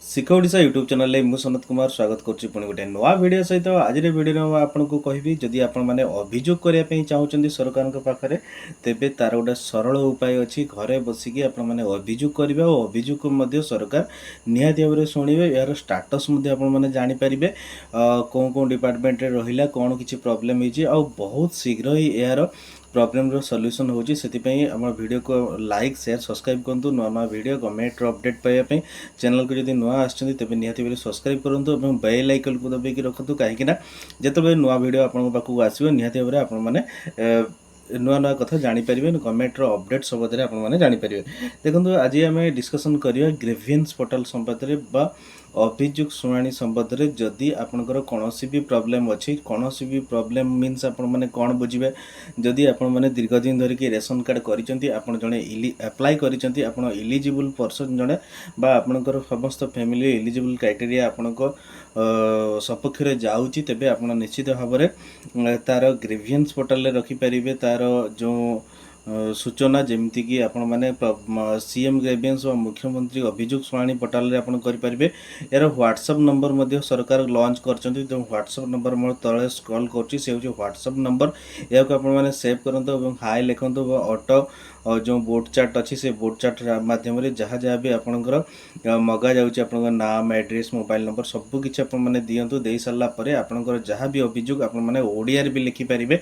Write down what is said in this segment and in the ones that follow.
ଶିଖ Odisha YouTube ଚ୍ୟାନେଲରେ ମୁଁ ସନତ କୁମାର ସ୍ୱାଗତ କରୁଛି ପୁଣି ଗୋଟେ ନୂଆ ଭିଡ଼ିଓ ସହିତ। ଆଜିର ଭିଡ଼ିଓରେ ମୁଁ ଆପଣଙ୍କୁ କହିବି, ଯଦି ଆପଣମାନେ ଅଭିଯୋଗ କରିବା ପାଇଁ ଚାହୁଁଛନ୍ତି ସରକାରଙ୍କ ପାଖରେ, ତେବେ ତାର ଗୋଟେ ସରଳ ଉପାୟ ଅଛି। ଘରେ ବସିକି ଆପଣମାନେ ଅଭିଯୋଗ କରିବେ ଆଉ ଅଭିଯୋଗକୁ ମଧ୍ୟ ସରକାର ନିହାତି ଭାବରେ ଶୁଣିବେ। ଏହାର ଷ୍ଟାଟସ୍ ମଧ୍ୟ ଆପଣମାନେ ଜାଣିପାରିବେ, କେଉଁ ଡିପାର୍ଟମେଣ୍ଟରେ ରହିଲା, କ'ଣ କିଛି ପ୍ରୋବ୍ଲେମ୍ ହେଇଛି, ଆଉ ବହୁତ ଶୀଘ୍ର ହିଁ ଏହାର ପ୍ରୋବ୍ଲେମର ସଲ୍ୟୁସନ୍ ହେଉଛି। ସେଥିପାଇଁ ଆମ ଭିଡ଼ିଓକୁ ଲାଇକ୍ ସେୟାର ସବସ୍କ୍ରାଇବ୍ କରନ୍ତୁ। ନୂଆ ନୂଆ ଭିଡ଼ିଓ ଗଭର୍ଣ୍ଣମେଣ୍ଟର ଅପଡ଼େଟ୍ ପାଇବା ପାଇଁ ଚ୍ୟାନେଲକୁ ଯଦି ନୂଆ ଆସିଛନ୍ତି ତେବେ ନିହାତି ଭାବରେ ସବସ୍କ୍ରାଇବ୍ କରନ୍ତୁ ଏବଂ ବେଲ୍ ଆଇକନ୍କୁ ଦବାଇକି ରଖନ୍ତୁ, କାହିଁକିନା ଯେତେବେଳେ ନୂଆ ଭିଡ଼ିଓ ଆପଣଙ୍କ ପାଖକୁ ଆସିବ ନିହାତି ଭାବରେ ଆପଣମାନେ ନୂଆ ନୂଆ କଥା ଜାଣିପାରିବେ, ଗଭର୍ଣ୍ଣମେଣ୍ଟର ଅପଡ଼େଟ୍ ସମ୍ବନ୍ଧରେ ଆପଣମାନେ ଜାଣିପାରିବେ। ଦେଖନ୍ତୁ, ଆଜି ଆମେ ଡିସ୍କସନ୍ କରିବା ଗ୍ରିଭିଏନ୍ସ ପୋର୍ଟାଲ ସମ୍ବନ୍ଧରେ ବା ଅଭିଯୋଗ ଶୁଣାଣି ସମ୍ବନ୍ଧରେ। ଯଦି ଆପଣଙ୍କର କୌଣସି ବି ପ୍ରୋବ୍ଲେମ୍ ଅଛି, କୌଣସି ବି ପ୍ରୋବ୍ଲେମ୍ ମିନ୍ସ ଆପଣମାନେ କ'ଣ ବୁଝିବେ, ଯଦି ଆପଣମାନେ ଦୀର୍ଘ ଦିନ ଧରିକି ରେସନ୍ କାର୍ଡ଼ କରିଛନ୍ତି, ଆପଣ ଜଣେ ଆପ୍ଲାଏ କରିଛନ୍ତି, ଆପଣ ଇଲିଜିବୁଲ୍ ପର୍ସନ୍ ଜଣେ ବା ଆପଣଙ୍କର ସମସ୍ତ ଫ୍ୟାମିଲି ଏଲିଜିବୁଲ୍ କ୍ରାଇଟେରିଆ ଆପଣଙ୍କ ସପକ୍ଷରେ ଯାଉଛି, ତେବେ ଆପଣ ନିଶ୍ଚିତ ଭାବରେ ତାର ଗ୍ରିଭିଏନ୍ସ ପୋର୍ଟାଲରେ ରଖିପାରିବେ ତାର ଯେଉଁ ସୂଚନା, ଯେମିତିକି ଆପଣମାନେ ସିଏମ୍ ଗ୍ରିଭିଏନ୍ସ ବା ମୁଖ୍ୟମନ୍ତ୍ରୀ ଅଭିଯୋଗ ଶୁଣାଣି ପୋର୍ଟାଲରେ ଆପଣ କରିପାରିବେ। ଏହାର ହ୍ୱାଟ୍ସଆପ୍ ନମ୍ବର ମଧ୍ୟ ସରକାର ଲଞ୍ଚ କରିଛନ୍ତି। ଯେଉଁ ହ୍ୱାଟ୍ସଆପ୍ ନମ୍ବର ମୁଁ ତଳେ ସ୍କ୍ରଲ୍ କରୁଛି, ସେ ହେଉଛି ହ୍ୱାଟ୍ସଆପ୍ ନମ୍ବର। ଏହାକୁ ଆପଣମାନେ ସେଭ୍ କରନ୍ତୁ ଏବଂ ହାଇ ଲେଖନ୍ତୁ ଏବଂ ଅଟୋ ଯେଉଁ ବୋର୍ଡ଼ ଚାର୍ଟ ଅଛି, ସେ ବୋର୍ଡ଼ ଚାର୍ଟ ମାଧ୍ୟମରେ ଯାହା ବି ଆପଣଙ୍କର ମଗାଯାଉଛି, ଆପଣଙ୍କ ନାମ, ଆଡ୍ରେସ୍, ମୋବାଇଲ୍ ନମ୍ବର ସବୁକିଛି ଆପଣମାନେ ଦିଅନ୍ତୁ। ଦେଇ ସାରିଲା ପରେ ଆପଣଙ୍କର ଯାହା ବି ଅଭିଯୋଗ ଆପଣମାନେ ଓଡ଼ିଆରେ ବି ଲେଖିପାରିବେ।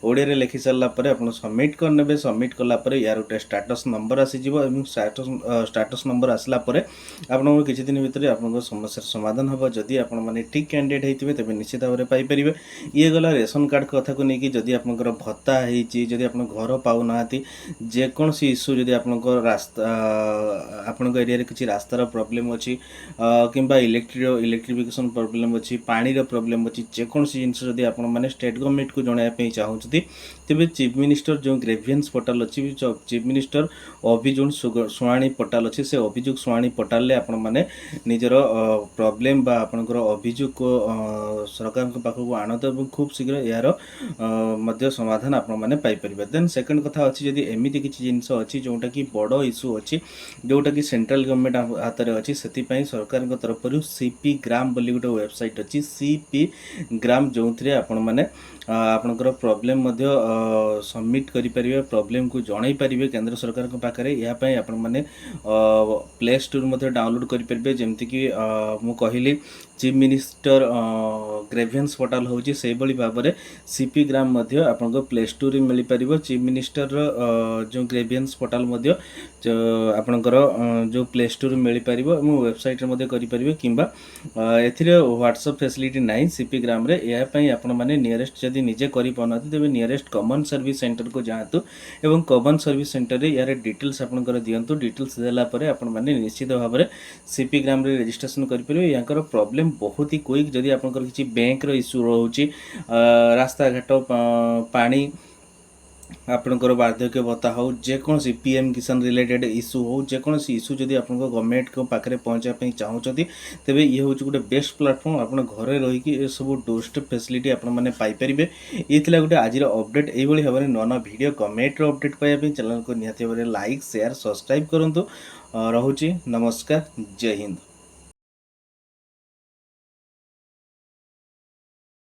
ଓଡ଼ିଆରେ ଲେଖି ସାରିଲା ପରେ ଆପଣ ସବମିଟ୍ କରିନେବେ। ସବମିଟ୍ କଲା ପରେ ୟାର ଗୋଟେ ଷ୍ଟାଟସ୍ ନମ୍ବର ଆସିଯିବ ଏବଂ ଷ୍ଟାଟସ୍ ନମ୍ବର ଆସିଲା ପରେ ଆପଣଙ୍କର କିଛି ଦିନ ଭିତରେ ଆପଣଙ୍କ ସମସ୍ୟାର ସମାଧାନ ହେବ। ଯଦି ଆପଣମାନେ ଠିକ୍ କ୍ୟାଣ୍ଡିଡେଟ୍ ହେଇଥିବେ ତେବେ ନିଶ୍ଚିତ ଭାବରେ ପାଇପାରିବେ। ଇଏ ଗଲା ରେସନ୍ କାର୍ଡ଼ କଥାକୁ ନେଇକି। ଯଦି ଆପଣଙ୍କର ଭତ୍ତା ହେଇଛି, ଯଦି ଆପଣ ଘର ପାଉନାହାନ୍ତି, ଯେକୌଣସି ଇସ୍ୟୁ, ଯଦି ଆପଣଙ୍କ ଆପଣଙ୍କ ଏରିଆରେ କିଛି ରାସ୍ତାର ପ୍ରୋବ୍ଲେମ୍ ଅଛି କିମ୍ବା ଇଲେକ୍ଟ୍ରିଫିକେସନ୍ ପ୍ରୋବ୍ଲେମ୍ ଅଛି, ପାଣିର ପ୍ରୋବ୍ଲେମ୍ ଅଛି, ଯେକୌଣସି ଜିନିଷ ଯଦି ଆପଣମାନେ ଷ୍ଟେଟ୍ ଗଭର୍ଣ୍ଣମେଣ୍ଟକୁ ଜଣାଇବା ପାଇଁ ଚାହୁଁଛନ୍ତି, ତେବେ ଚିଫ୍ ମିନିଷ୍ଟର ଯେଉଁ ଗ୍ରିଭିଏନ୍ସ ପୋର୍ଟାଲ ଅଛି, ଚିଫ୍ ମିନିଷ୍ଟର ଅଭିଯୋଗ ଶୁଣାଣି ପୋର୍ଟାଲ ଅଛି, ସେ ଅଭିଯୋଗ ଶୁଣାଣି ପୋର୍ଟାଲରେ ଆପଣମାନେ ନିଜର ପ୍ରୋବ୍ଲେମ୍ ବା ଆପଣଙ୍କର ଅଭିଯୋଗକୁ ସରକାରଙ୍କ ପାଖକୁ ଆଣନ୍ତୁ ଏବଂ ଖୁବ୍ ଶୀଘ୍ର ଏହାର ମଧ୍ୟ ସମାଧାନ ଆପଣମାନେ ପାଇପାରିବେ। ଦେନ୍ ସେକେଣ୍ଡ କଥା ଅଛି, ଯଦି ଏମିତି କିଛି ଜିନିଷ ଅଛି ଯେଉଁଟାକି ବଡ଼ ଇସ୍ୟୁ ଅଛି, ଯେଉଁଟାକି ସେଣ୍ଟ୍ରାଲ ଗଭର୍ଣ୍ଣମେଣ୍ଟ ହାତରେ ଅଛି, ସେଥିପାଇଁ ସରକାରଙ୍କ ତରଫରୁ ସିପି ଗ୍ରାମ ବୋଲି ଗୋଟେ ୱେବସାଇଟ୍ ଅଛି, ସିପି ଗ୍ରାମ, ଯେଉଁଥିରେ ଆପଣମାନେ ଆପଣଙ୍କର ପ୍ରୋବ୍ଲେମ୍ ମଧ୍ୟ ସବମିଟ୍ କରିପାରିବେ, ପ୍ରୋବ୍ଲେମକୁ ଜଣାଇ ପାରିବେ କେନ୍ଦ୍ର ସରକାରଙ୍କ ପାଖରେ। ଏହା ପାଇଁ ଆପଣମାନେ ପ୍ଲେ ଷ୍ଟୋର୍ ମଧ୍ୟ ଡାଉନଲୋଡ଼୍ କରିପାରିବେ। ଯେମିତିକି ମୁଁ କହିଲି ଚିଫ୍ ମିନିଷ୍ଟର ଗ୍ରିଭିଏନ୍ସ ପୋର୍ଟାଲ ହେଉଛି, ସେହିଭଳି ଭାବରେ ସିପି ଗ୍ରାମ ମଧ୍ୟ ଆପଣଙ୍କ ପ୍ଲେ ଷ୍ଟୋର୍ରେ ମିଳିପାରିବ। ଚିଫ୍ ମିନିଷ୍ଟରର ଯେଉଁ ଗ୍ରିଭିଏନ୍ସ ପୋର୍ଟାଲ ମଧ୍ୟ ଆପଣଙ୍କର ଯେଉଁ ପ୍ଲେ ଷ୍ଟୋର୍ରେ ମିଳିପାରିବ ଏବଂ ୱେବସାଇଟ୍ରେ ମଧ୍ୟ କରିପାରିବେ, କିମ୍ବା ଏଥିରେ ହ୍ୱାଟ୍ସଆପ୍ ଫ୍ୟାସିଲିଟି ନାହିଁ ସିପି ଗ୍ରାମରେ। ଏହା ପାଇଁ ଆପଣମାନେ ନିୟରେଷ୍ଟ, ଯଦି ନିଜେ କରିପାରୁନାହାନ୍ତି, ତେବେ ନିୟରେଷ୍ଟ କମନ୍ ସର୍ଭିସ୍ ସେଣ୍ଟରକୁ ଯାଆନ୍ତୁ ଏବଂ କମନ୍ ସର୍ଭିସ୍ ସେଣ୍ଟରରେ ଏହାର ଡିଟେଲ୍ସ ଆପଣଙ୍କର ଦିଅନ୍ତୁ। ଡିଟେଲ୍ସ ଦେଲା ପରେ ଆପଣମାନେ ନିଶ୍ଚିତ ଭାବରେ ସିପି ଗ୍ରାମରେ ରେଜିଷ୍ଟ୍ରେସନ୍ କରିପାରିବେ। ୟାଙ୍କର ପ୍ରୋବ୍ଲେମ୍ ବହୁତ ହି କ୍ୱିକ୍। ଯଦି ଆପଣଙ୍କର କିଛି ବ୍ୟାଙ୍କର ଇସ୍ୟୁ ରହୁଛି, ରାସ୍ତାଘାଟ, ପାଣି, ଆପଣଙ୍କର ବାର୍ଦ୍ଧକ୍ୟ ଭତ୍ତା ହେଉ, ଯେକୌଣସି ପିଏମ୍ କିଷାନ ରିଲେଟେଡ୍ ଇସ୍ୟୁ ହେଉ, ଯେକୌଣସି ଇସ୍ୟୁ ଯଦି ଆପଣଙ୍କ ଗଭର୍ଣ୍ଣମେଣ୍ଟଙ୍କ ପାଖରେ ପହଞ୍ଚିବା ପାଇଁ ଚାହୁଁଛନ୍ତି, ତେବେ ଇଏ ହେଉଛି ଗୋଟେ ବେଷ୍ଟ ପ୍ଲାଟଫର୍ମ। ଆପଣ ଘରେ ରହିକି ଏସବୁ ଡୋର୍ ଷ୍ଟେପ୍ ଫ୍ୟାସିଲିଟି ଆପଣମାନେ ପାଇପାରିବେ। ଇଏ ଥିଲା ଗୋଟେ ଆଜିର ଅପଡ଼େଟ୍। ଏଇଭଳି ଭାବରେ ନୂଆ ନୂଆ ଭିଡ଼ିଓ ଗଭର୍ଣ୍ଣମେଣ୍ଟର ଅପଡ଼େଟ୍ ପାଇବା ପାଇଁ ଚ୍ୟାନେଲକୁ ନିହାତି ଭାବରେ ଲାଇକ୍, ସେୟାର, ସବସ୍କ୍ରାଇବ୍ କରନ୍ତୁ। ରହୁଛି, ନମସ୍କାର, ଜୟ ହିନ୍ଦ।